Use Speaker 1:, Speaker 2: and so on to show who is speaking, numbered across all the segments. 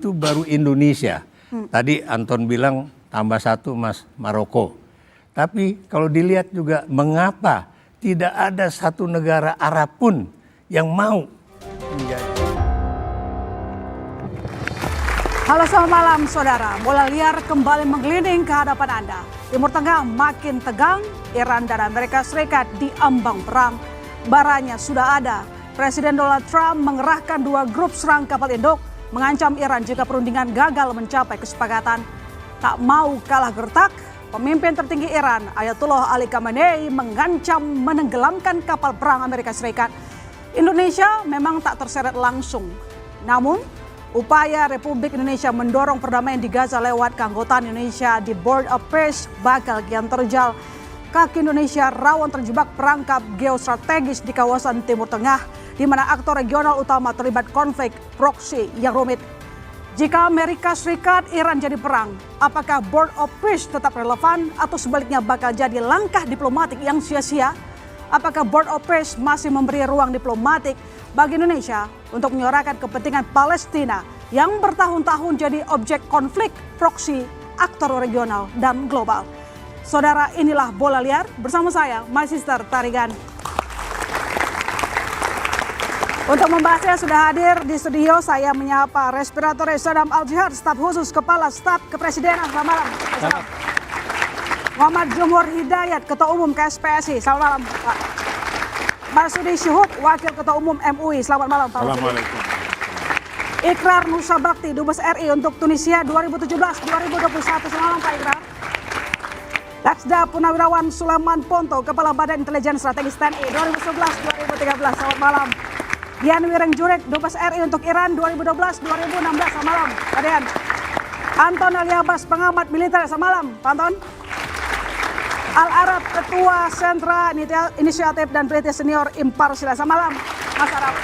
Speaker 1: itu baru Indonesia. Tadi Anton bilang tambah satu Mas, Maroko. Tapi kalau dilihat juga mengapa tidak ada satu negara Arab pun yang mau menjadi.
Speaker 2: Halo, selamat malam saudara. Bola liar kembali menggelinding ke hadapan Anda. Timur Tengah makin tegang, Iran dan Amerika Serikat diambang perang. Baranya sudah ada. Presiden Donald Trump mengerahkan 2 grup serang kapal induk, mengancam Iran jika perundingan gagal mencapai kesepakatan. Tak mau kalah gertak, pemimpin tertinggi Iran, Ayatollah Ali Khamenei, mengancam menenggelamkan kapal perang Amerika Serikat. Indonesia memang tak terseret langsung. Namun, upaya Republik Indonesia mendorong perdamaian di Gaza lewat keanggotaan Indonesia di Board of Peace bakal kian terjal. Kaki Indonesia rawan terjebak perangkap geostrategis di kawasan Timur Tengah, di mana aktor regional utama terlibat konflik proksi yang rumit. Jika Amerika Serikat Iran jadi perang, apakah Board of Peace tetap relevan atau sebaliknya bakal jadi langkah diplomatik yang sia-sia? Apakah Board of Peace masih memberi ruang diplomatik bagi Indonesia untuk menyuarakan kepentingan Palestina yang bertahun-tahun jadi objek konflik proksi aktor regional dan global? Saudara, inilah Bola Liar bersama saya, My Sister Tarigan. Untuk membahasnya sudah hadir di studio, saya menyapa Respirator Sadam Al-Jihad, staf khusus Kepala Staf Kepresidenan. Selamat malam. Selamat. Muhammad Jumhur Hidayat, Ketua Umum KSPSI. Selamat malam, Pak. Marsudi Syuhud, Wakil Ketua Umum MUI. Selamat malam, Pak.
Speaker 3: Assalamualaikum.
Speaker 2: Ikrar Nusa Bakti, Dubes RI untuk Tunisia 2017-2021. Selamat malam, Pak Ikrar. Laksda Punawirawan Sulaiman Ponto, Kepala Badan Intelijen Strategis TNI 2011-2013. Selamat malam. Dian Wireng Jurek, Dubes RI untuk Iran 2012-2016. Selamat malam, Pak Dian. Anton Aliabas, pengamat militer. Selamat malam, Pak Anton. Al-Arab, Ketua Sentra Inisiatif dan Peneliti Senior Imparsial. Selamat malam, Mas Arab.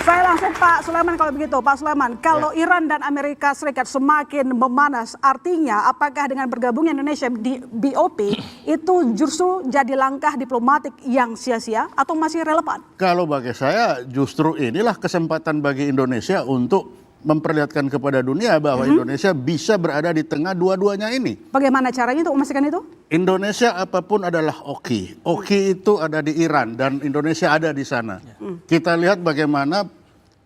Speaker 2: Saya langsung Pak Sulaiman kalau begitu. Pak Sulaiman, kalau Iran dan Amerika Serikat semakin memanas, artinya apakah dengan bergabungnya Indonesia di BOP itu justru jadi langkah diplomatik yang sia-sia atau masih relevan?
Speaker 3: Kalau bagi saya justru inilah kesempatan bagi Indonesia untuk memperlihatkan kepada dunia bahwa Indonesia bisa berada di tengah dua-duanya ini.
Speaker 2: Bagaimana caranya untuk memastikan itu?
Speaker 3: Indonesia apapun adalah oki. Oki itu ada di Iran dan Indonesia ada di sana. Kita lihat bagaimana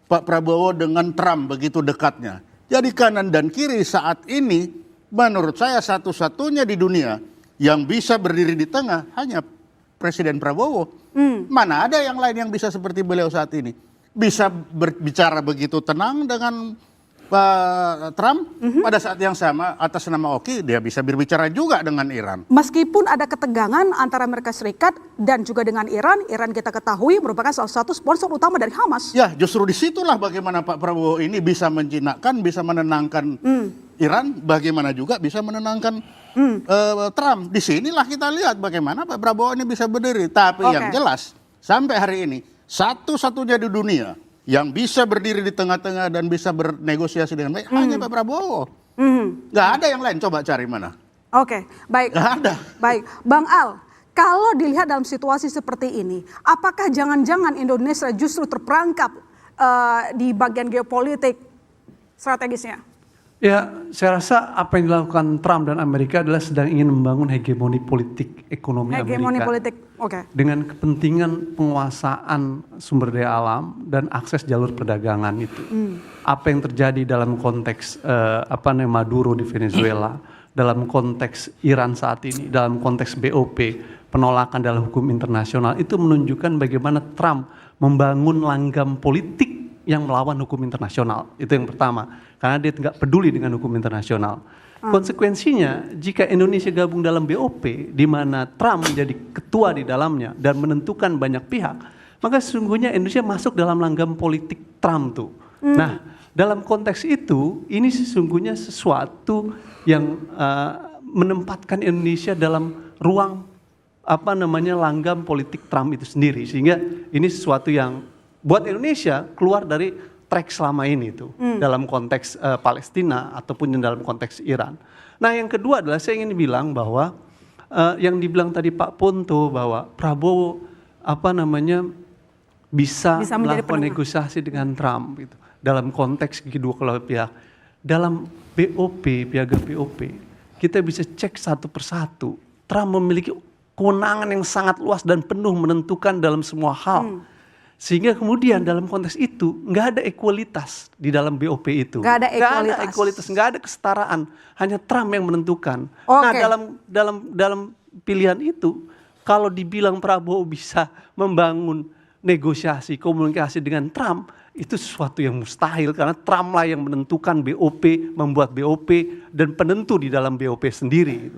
Speaker 3: Pak Prabowo dengan Trump begitu dekatnya. Jadi kanan dan kiri saat ini menurut saya satu-satunya di dunia yang bisa berdiri di tengah hanya Presiden Prabowo. Mana ada yang lain yang bisa seperti beliau saat ini. Bisa berbicara begitu tenang dengan Pak Trump, pada saat yang sama atas nama Oki dia bisa berbicara juga dengan Iran.
Speaker 2: Meskipun ada ketegangan antara Amerika Serikat dan juga dengan Iran, Iran kita ketahui merupakan salah satu sponsor utama dari Hamas.
Speaker 3: Ya, justru disitulah bagaimana Pak Prabowo ini bisa menjinakkan, bisa menenangkan Iran, bagaimana juga bisa menenangkan Trump. Disinilah kita lihat bagaimana Pak Prabowo ini bisa berdiri. Tapi yang jelas sampai hari ini satu-satunya di dunia yang bisa berdiri di tengah-tengah dan bisa bernegosiasi dengan baik hanya Pak Prabowo. Nggak ada yang lain, coba cari mana.
Speaker 2: Oke, baik.
Speaker 3: Nggak ada.
Speaker 2: Baik, Bang Al, kalau dilihat dalam situasi seperti ini, apakah jangan-jangan Indonesia justru terperangkap di bagian geopolitik strategisnya?
Speaker 4: Ya, saya rasa apa yang dilakukan Trump dan Amerika adalah sedang ingin membangun hegemoni politik ekonomi
Speaker 2: Hegemoni
Speaker 4: Amerika.
Speaker 2: politik, oke.
Speaker 4: Dengan kepentingan penguasaan sumber daya alam dan akses jalur perdagangan itu. Apa yang terjadi dalam konteks Maduro di Venezuela, dalam konteks Iran saat ini, dalam konteks BOP, penolakan dalam hukum internasional, itu menunjukkan bagaimana Trump membangun langgam politik yang melawan hukum internasional. Itu yang pertama. Karena dia nggak peduli dengan hukum internasional. Konsekuensinya, jika Indonesia gabung dalam BOP, di mana Trump menjadi ketua di dalamnya dan menentukan banyak pihak, maka sesungguhnya Indonesia masuk dalam langgam politik Trump tuh. Nah, dalam konteks itu, ini sesungguhnya sesuatu yang menempatkan Indonesia dalam ruang langgam politik Trump itu sendiri, sehingga ini sesuatu yang buat Indonesia keluar dari track selama ini tuh dalam konteks Palestina ataupun dalam konteks Iran. Nah, yang kedua adalah saya ingin bilang bahwa yang dibilang tadi Pak Ponto bahwa Prabowo bisa melakukan negosiasi dengan Trump gitu. dalam konteks kedua belah pihak. Dalam BOP, piagam BOP, kita bisa cek satu persatu. Trump memiliki kewenangan yang sangat luas dan penuh menentukan dalam semua hal. Sehingga kemudian dalam konteks itu nggak ada ekualitas di dalam BOP itu.
Speaker 2: Nggak ada
Speaker 4: ekualitas, nggak ada kesetaraan. Hanya Trump yang menentukan.
Speaker 2: Oke.
Speaker 4: Nah dalam pilihan itu, kalau dibilang Prabowo bisa membangun negosiasi, komunikasi dengan Trump, itu sesuatu yang mustahil karena Trump lah yang menentukan BOP, membuat BOP dan penentu di dalam BOP sendiri.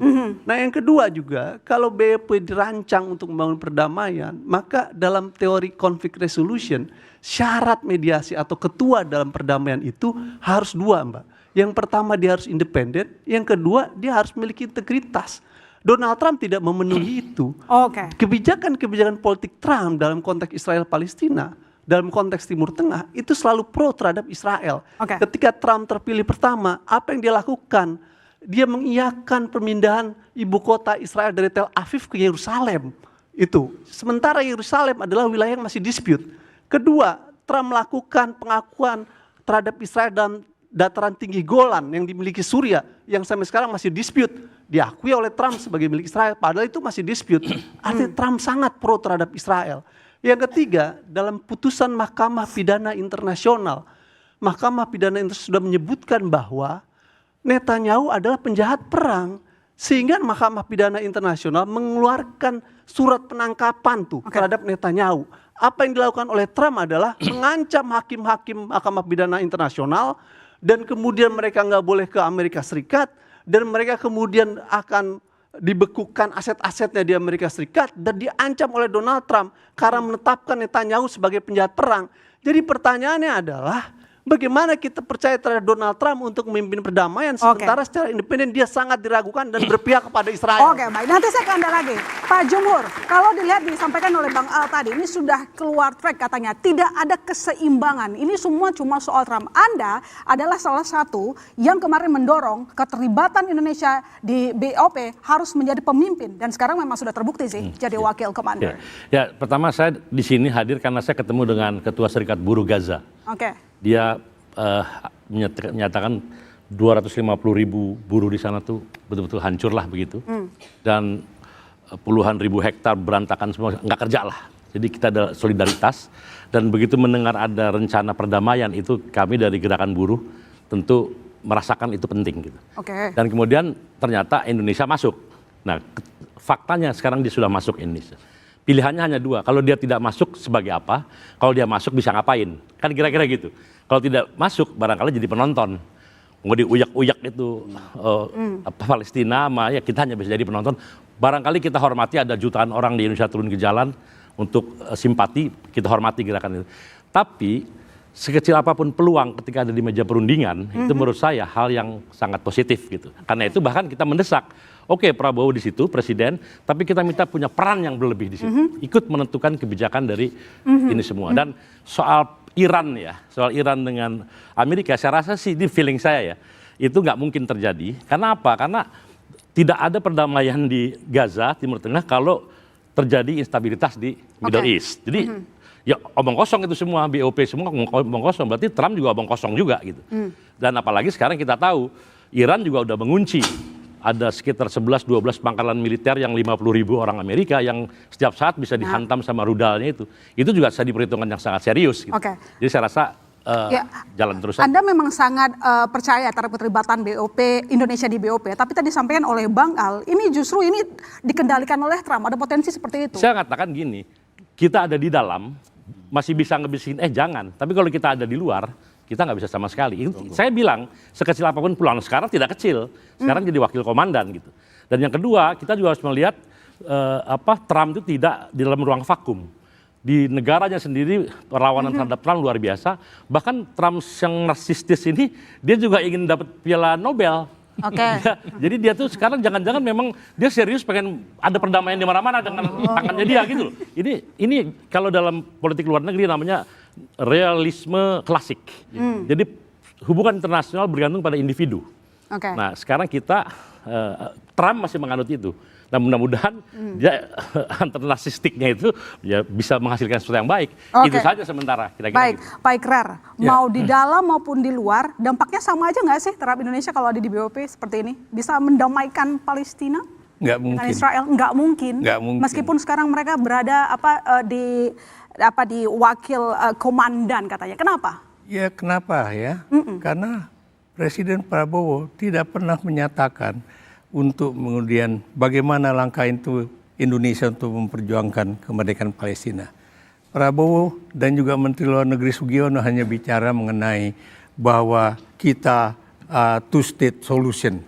Speaker 4: Nah yang kedua juga, kalau BOP dirancang untuk membangun perdamaian, maka dalam teori conflict resolution, syarat mediasi atau ketua dalam perdamaian itu harus dua, Mbak. Yang pertama dia harus independen, yang kedua dia harus memiliki integritas. Donald Trump tidak memenuhi itu.
Speaker 2: Oke.
Speaker 4: Kebijakan politik Trump dalam konteks Israel-Palestina, dalam konteks Timur Tengah, itu selalu pro terhadap Israel.
Speaker 2: Oke.
Speaker 4: Ketika Trump terpilih pertama, apa yang dia lakukan? Dia mengiyakan pemindahan ibu kota Israel dari Tel Aviv ke Yerusalem. Itu. Sementara Yerusalem adalah wilayah yang masih dispute. Kedua, Trump melakukan pengakuan terhadap Israel dalam dataran tinggi Golan yang dimiliki Suriah, yang sampai sekarang masih dispute. Diakui oleh Trump sebagai milik Israel, padahal itu masih dispute. Artinya Trump sangat pro terhadap Israel. Yang ketiga, dalam putusan Mahkamah Pidana Internasional, Mahkamah Pidana Internasional sudah menyebutkan bahwa Netanyahu adalah penjahat perang, sehingga Mahkamah Pidana Internasional mengeluarkan surat penangkapan terhadap Netanyahu. Apa yang dilakukan oleh Trump adalah mengancam hakim-hakim Mahkamah Pidana Internasional, dan kemudian mereka nggak boleh ke Amerika Serikat, dan mereka kemudian akan dibekukan aset-asetnya di Amerika Serikat dan diancam oleh Donald Trump karena menetapkan Netanyahu sebagai penjahat perang. Jadi pertanyaannya adalah bagaimana kita percaya terhadap Donald Trump untuk memimpin perdamaian sementara secara independen dia sangat diragukan dan berpihak kepada Israel.
Speaker 2: Oke, baik. Nanti saya ke Anda lagi. Pak Jumhur, kalau dilihat disampaikan oleh Bang Al tadi, ini sudah keluar track katanya. Tidak ada keseimbangan. Ini semua cuma soal Trump. Anda adalah salah satu yang kemarin mendorong keterlibatan Indonesia di BOP harus menjadi pemimpin. Dan sekarang memang sudah terbukti sih jadi wakil komander.
Speaker 5: Ya, pertama saya di sini hadir karena saya ketemu dengan Ketua Serikat Buruh Gaza.
Speaker 2: Oke.
Speaker 5: Dia menyatakan 250.000 buruh di sana tuh betul-betul hancur lah begitu. Dan puluhan ribu hektar berantakan semua, nggak kerja lah. Jadi kita ada solidaritas, dan begitu mendengar ada rencana perdamaian itu kami dari gerakan buruh tentu merasakan itu penting gitu.
Speaker 2: Oke.
Speaker 5: Dan kemudian ternyata Indonesia masuk. Nah faktanya sekarang dia sudah masuk Indonesia. Pilihannya hanya dua, kalau dia tidak masuk sebagai apa, kalau dia masuk bisa ngapain, kan kira-kira gitu. Kalau tidak masuk barangkali jadi penonton, mau diuyak-uyak itu Palestina, ya kita hanya bisa jadi penonton. Barangkali kita hormati ada jutaan orang di Indonesia turun ke jalan untuk simpati, kita hormati gerakan itu. Tapi sekecil apapun peluang ketika ada di meja perundingan, itu menurut saya hal yang sangat positif gitu. Karena itu bahkan kita mendesak, oke, Prabowo di situ presiden, tapi kita minta punya peran yang berlebih di situ, ikut menentukan kebijakan dari ini semua. Dan soal Iran ya, soal Iran dengan Amerika, saya rasa sih, ini feeling saya ya, itu nggak mungkin terjadi. Karena apa? Karena tidak ada perdamaian di Gaza, Timur Tengah, kalau terjadi instabilitas di Middle East. Jadi ya omong kosong itu semua, BOP semua omong kosong, berarti Trump juga omong kosong juga gitu. Dan apalagi sekarang kita tahu, Iran juga udah mengunci. Ada sekitar 11-12 pangkalan militer yang 50.000 orang Amerika yang setiap saat bisa dihantam sama rudalnya itu. Itu juga bisa diperhitungkan yang sangat serius gitu. Jadi saya rasa jalan terus aja.
Speaker 2: Anda memang sangat percaya terhadap keterlibatan BOP, Indonesia di BOP. Tapi tadi disampaikan oleh Bang Al, ini justru ini dikendalikan oleh Trump. Ada potensi seperti itu.
Speaker 5: Saya katakan gini, kita ada di dalam, masih bisa ngebisikin, jangan. Tapi kalau kita ada di luar, kita nggak bisa sama sekali. Saya bilang, sekecil apapun peluang sekarang tidak kecil. Sekarang jadi wakil komandan gitu. Dan yang kedua, kita juga harus melihat Trump itu tidak di dalam ruang vakum. Di negaranya sendiri perlawanan terhadap Trump luar biasa. Bahkan Trump yang narsistis ini dia juga ingin dapat piala Nobel. Jadi dia tuh sekarang jangan-jangan memang dia serius pengen ada perdamaian di mana-mana dengan tangannya dia gitu loh. Ini kalau dalam politik luar negeri namanya realisme klasik. Jadi hubungan internasional bergantung pada individu. Nah sekarang kita Trump masih menganut itu. Nah mudah-mudahan dia antar narsistiknya itu ya bisa menghasilkan sesuatu yang baik.
Speaker 2: Oke.
Speaker 5: Itu saja sementara kira-kira.
Speaker 2: Baik,
Speaker 5: gitu.
Speaker 2: Pak Ikrar, mau di dalam maupun di luar, dampaknya sama aja nggak sih terhadap Indonesia kalau ada di BOP seperti ini? Bisa mendamaikan Palestina?
Speaker 1: Nggak
Speaker 2: Dengan
Speaker 1: mungkin.
Speaker 2: Israel? Nggak mungkin.
Speaker 1: Nggak mungkin.
Speaker 2: Meskipun sekarang mereka berada di wakil komandan katanya. Kenapa?
Speaker 1: Ya kenapa ya? Karena Presiden Prabowo tidak pernah menyatakan untuk kemudian bagaimana langkah itu Indonesia untuk memperjuangkan kemerdekaan Palestina. Prabowo dan juga Menteri Luar Negeri Sugiono hanya bicara mengenai bahwa kita two-state solution.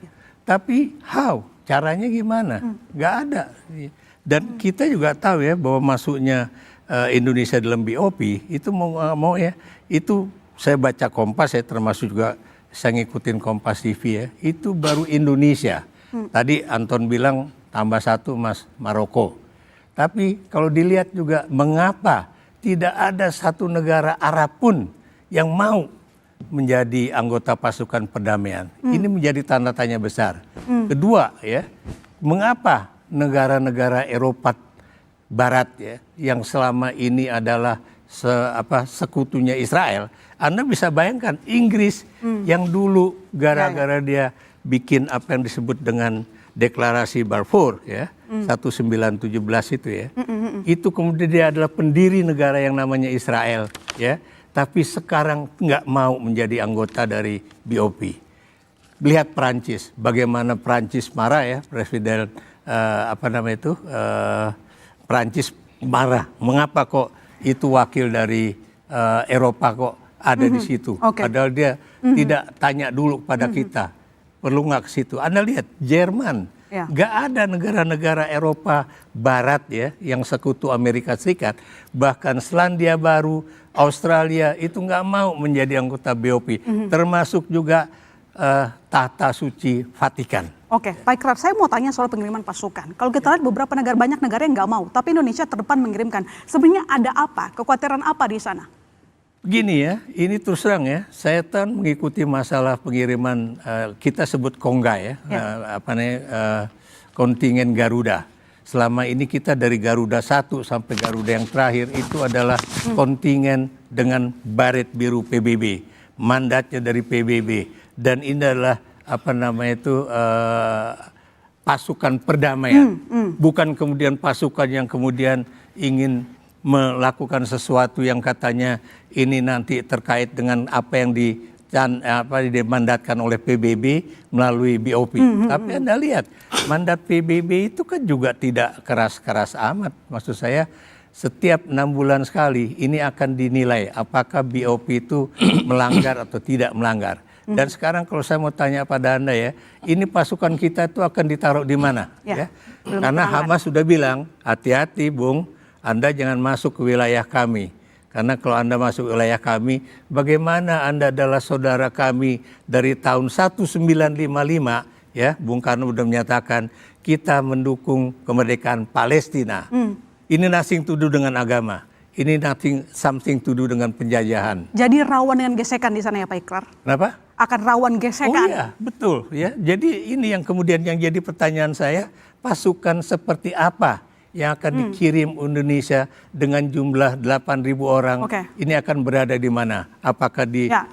Speaker 1: Tapi how? Caranya gimana? Nggak ada. Dan kita juga tahu ya bahwa masuknya Indonesia dalam BOP itu mau ya, itu saya baca Kompas ya, termasuk juga saya ngikutin Kompas TV ya, itu baru Indonesia. Tadi Anton bilang tambah satu Mas Maroko. Tapi kalau dilihat juga mengapa tidak ada satu negara Arab pun yang mau menjadi anggota pasukan perdamaian. Ini menjadi tanda tanya besar. Kedua ya, mengapa negara-negara Eropa Barat ya yang selama ini adalah sekutunya Israel. Anda bisa bayangkan Inggris yang dulu gara-gara dia bikin apa yang disebut dengan deklarasi Balfour ya 1917 itu ya. Itu kemudian dia adalah pendiri negara yang namanya Israel ya. Tapi sekarang nggak mau menjadi anggota dari BOP. Lihat Prancis, bagaimana Prancis marah ya, Presiden Prancis marah. Mengapa kok itu wakil dari Eropa kok ada di situ? Padahal dia tidak tanya dulu pada kita. Perlu nggak ke situ? Anda lihat Jerman, nggak ada negara-negara Eropa Barat ya yang sekutu Amerika Serikat, bahkan Selandia Baru, Australia itu nggak mau menjadi anggota BOP, termasuk juga Tahta Suci Vatikan.
Speaker 2: Oke, Pak Ikrar, saya mau tanya soal pengiriman pasukan. Kalau kita lihat beberapa negara, banyak negara yang nggak mau, tapi Indonesia terdepan mengirimkan. Sebenarnya ada apa? Kekhawatiran apa di sana?
Speaker 1: Gini ya, ini terus terang ya, saya kan mengikuti masalah pengiriman kita sebut Kongga ya, kontingen Garuda. Selama ini kita dari Garuda 1 sampai Garuda yang terakhir itu adalah kontingen dengan baret biru PBB, mandatnya dari PBB, dan ini adalah pasukan perdamaian, bukan kemudian pasukan yang kemudian ingin melakukan sesuatu yang katanya ini nanti terkait dengan apa yang dimandatkan oleh PBB melalui BOP. Tapi Anda lihat, mandat PBB itu kan juga tidak keras-keras amat. Maksud saya setiap 6 bulan sekali ini akan dinilai apakah BOP itu melanggar atau tidak melanggar. Dan sekarang kalau saya mau tanya pada Anda ya, ini pasukan kita itu akan ditaruh di mana? Ya. Karena Hamas sudah bilang, hati-hati Bung, Anda jangan masuk ke wilayah kami. Karena kalau Anda masuk ke wilayah kami, bagaimana Anda adalah saudara kami dari tahun 1955, ya, Bung Karno sudah menyatakan kita mendukung kemerdekaan Palestina. Ini nothing to do dengan agama. Ini something to do dengan penjajahan.
Speaker 2: Jadi rawan dengan gesekan di sana ya Pak Ikrar?
Speaker 1: Kenapa?
Speaker 2: Akan rawan gesekan.
Speaker 1: Oh iya, betul ya. Jadi ini yang kemudian yang jadi pertanyaan saya, pasukan seperti apa yang akan dikirim Indonesia dengan jumlah 8.000 orang, ini akan berada di mana? Apakah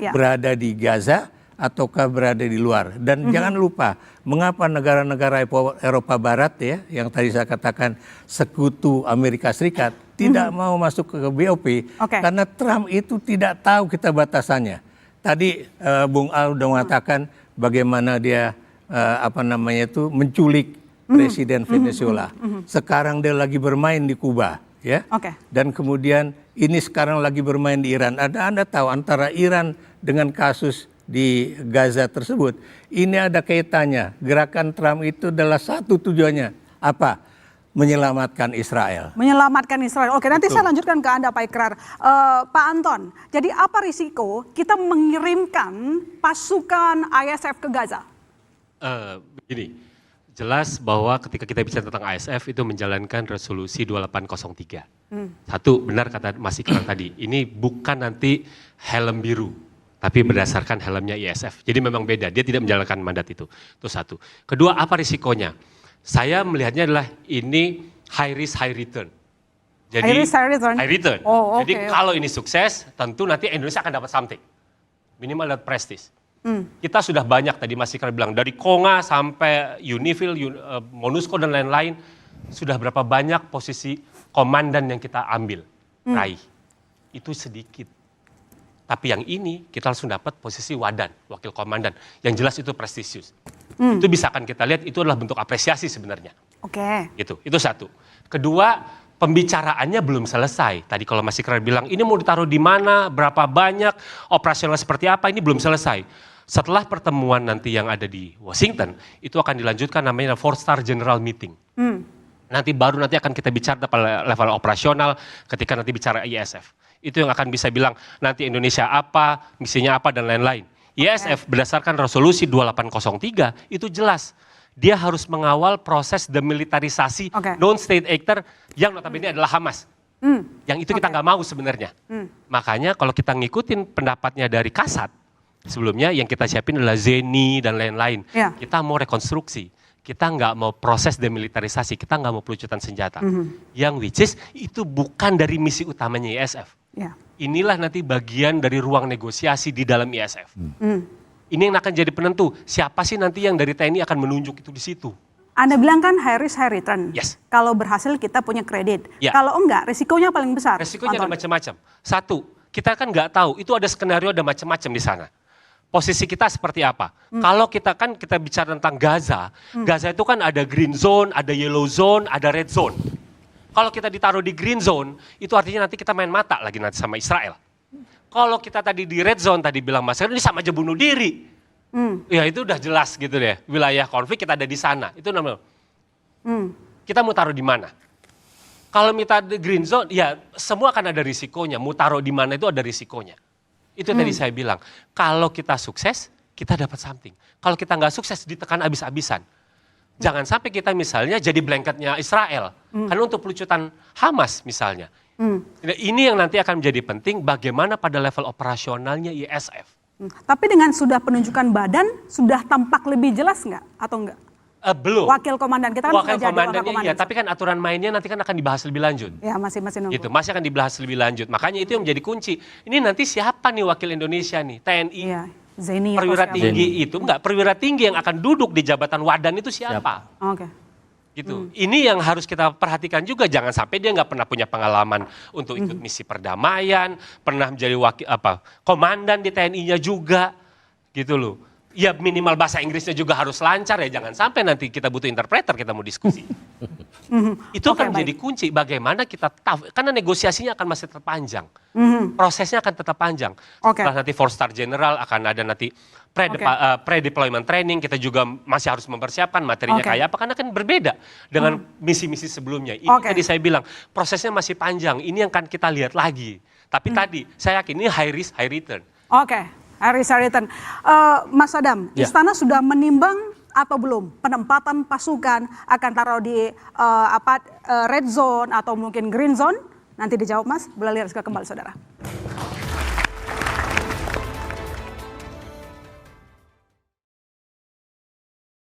Speaker 1: berada di Gaza ataukah berada di luar? Dan jangan lupa, mengapa negara-negara Eropa Barat ya, yang tadi saya katakan sekutu Amerika Serikat, tidak mau masuk ke BOP, karena Trump itu tidak tahu kita batasannya. Tadi Bung Al sudah mengatakan bagaimana dia menculik Presiden Venezuela. Sekarang dia lagi bermain di Kuba, ya. Dan kemudian ini sekarang lagi bermain di Iran. Anda tahu antara Iran dengan kasus di Gaza tersebut, ini ada kaitannya. Gerakan Trump itu adalah satu tujuannya, apa? Menyelamatkan Israel.
Speaker 2: Menyelamatkan Israel. Oke, nanti saya lanjutkan ke Anda Pak Ikrar. Pak Anton, jadi apa risiko kita mengirimkan pasukan ISF ke Gaza?
Speaker 6: Begini, jelas bahwa ketika kita bicara tentang ISF itu menjalankan resolusi 2803. Satu, benar kata Mas Ikrar tadi, ini bukan nanti helm biru, tapi berdasarkan helmnya ISF. Jadi memang beda, dia tidak menjalankan mandat itu. Itu satu. Kedua, apa risikonya? Saya melihatnya adalah ini high risk high return. Jadi
Speaker 2: High risk, high return?
Speaker 6: high return.
Speaker 2: Oh,
Speaker 6: Jadi
Speaker 2: oke.
Speaker 6: kalau ini sukses, tentu nanti Indonesia akan dapat something. Minimal dapat prestis. Kita sudah banyak tadi Mas Ikrar bilang, dari Konga sampai Unifil, Monusco dan lain-lain, sudah berapa banyak posisi komandan yang kita ambil, raih. Itu sedikit. Tapi yang ini kita langsung dapat posisi wadan, wakil komandan. Yang jelas itu prestisius. Itu bisa akan kita lihat, itu adalah bentuk apresiasi sebenarnya.
Speaker 2: Oke.
Speaker 6: Gitu, itu satu. Kedua, pembicaraannya belum selesai. Tadi kalau Mas Ikrar bilang, ini mau ditaruh di mana, berapa banyak, operasional seperti apa, ini belum selesai. Setelah pertemuan nanti yang ada di Washington, itu akan dilanjutkan namanya 4-star General Meeting. Nanti akan kita bicara pada level operasional ketika nanti bicara ISF. Itu yang akan bisa bilang nanti Indonesia apa, misinya apa, dan lain-lain. ISF berdasarkan resolusi 2803 itu jelas. Dia harus mengawal proses demilitarisasi non-state actor yang notabene adalah Hamas. Yang itu kita nggak mau sebenarnya. Makanya kalau kita ngikutin pendapatnya dari Kasat, sebelumnya yang kita siapin adalah Zeni dan lain-lain. Kita mau rekonstruksi. Kita nggak mau proses demilitarisasi, kita nggak mau pelucutan senjata. Yang which is itu bukan dari misi utamanya ISF. Inilah nanti bagian dari ruang negosiasi di dalam ISF. Ini yang akan jadi penentu, siapa sih nanti yang dari TNI akan menunjuk itu di situ.
Speaker 2: Anda bilang kan high risk high return.
Speaker 6: Yes.
Speaker 2: Kalau berhasil kita punya kredit.
Speaker 6: Ya.
Speaker 2: Kalau enggak, risikonya paling besar.
Speaker 6: Resikonya ada
Speaker 2: Anton.
Speaker 6: macam-macam. Satu, kita kan nggak tahu, itu ada skenario, ada macam-macam di sana. Posisi kita seperti apa? Kalau kita bicara tentang Gaza, Gaza itu kan ada green zone, ada yellow zone, ada red zone. Kalau kita ditaruh di green zone, itu artinya nanti kita main mata lagi nanti sama Israel. Kalau kita tadi di red zone, tadi bilang Mas, ini sama aja bunuh diri. Ya itu udah jelas gitu deh, wilayah konflik kita ada di sana. Itu namanya. Kita mau taruh di mana? Kalau kita di green zone, ya semua akan ada risikonya. Mau taruh di mana itu ada risikonya. Itu tadi saya bilang, kalau kita sukses, kita dapat something. Kalau kita nggak sukses, ditekan habis-habisan. Jangan sampai kita misalnya jadi blanketnya Israel. Karena untuk pelucutan Hamas misalnya. Ini yang nanti akan menjadi penting bagaimana pada level operasionalnya ISF.
Speaker 2: Tapi dengan sudah penunjukan badan, sudah tampak lebih jelas nggak? Atau enggak?
Speaker 6: Belum.
Speaker 2: Wakil komandan kita kan
Speaker 6: Wakil
Speaker 2: sudah jadi wakil
Speaker 6: komandannya
Speaker 2: komandan.
Speaker 6: iya, tapi kan aturan mainnya nanti kan akan dibahas lebih lanjut.
Speaker 2: Ya masih nunggu.
Speaker 6: Gitu, masih akan dibahas lebih lanjut. Makanya itu yang menjadi kunci. Ini nanti siapa nih wakil Indonesia nih? TNI.
Speaker 2: Iya, Zeni atau
Speaker 6: Perwira
Speaker 2: siapa?
Speaker 6: tinggi itu enggak, perwira tinggi yang akan duduk di jabatan wadan itu siapa?
Speaker 2: Oke.
Speaker 6: Gitu. Ini yang harus kita perhatikan juga, jangan sampai dia nggak pernah punya pengalaman untuk ikut misi perdamaian, pernah menjadi komandan di TNI-nya juga, gitu loh. Ya minimal bahasa Inggrisnya juga harus lancar ya, jangan sampai nanti kita butuh interpreter kita mau diskusi. Itu akan menjadi kunci bagaimana kita tahu, karena negosiasinya akan masih terpanjang. Prosesnya akan tetap panjang. Setelah nanti 4-star general akan ada nanti pre-deployment training, kita juga masih harus mempersiapkan materinya kayak apa, karena kan berbeda dengan misi-misi sebelumnya. Ini tadi saya bilang, prosesnya masih panjang, ini yang akan kita lihat lagi. Tapi tadi, saya yakin ini high risk, high return.
Speaker 2: Haris Haritan, Mas Adam, Istana sudah menimbang atau belum penempatan pasukan akan taruh di red zone atau mungkin green zone? Nanti dijawab Mas, boleh lihat kembali saudara.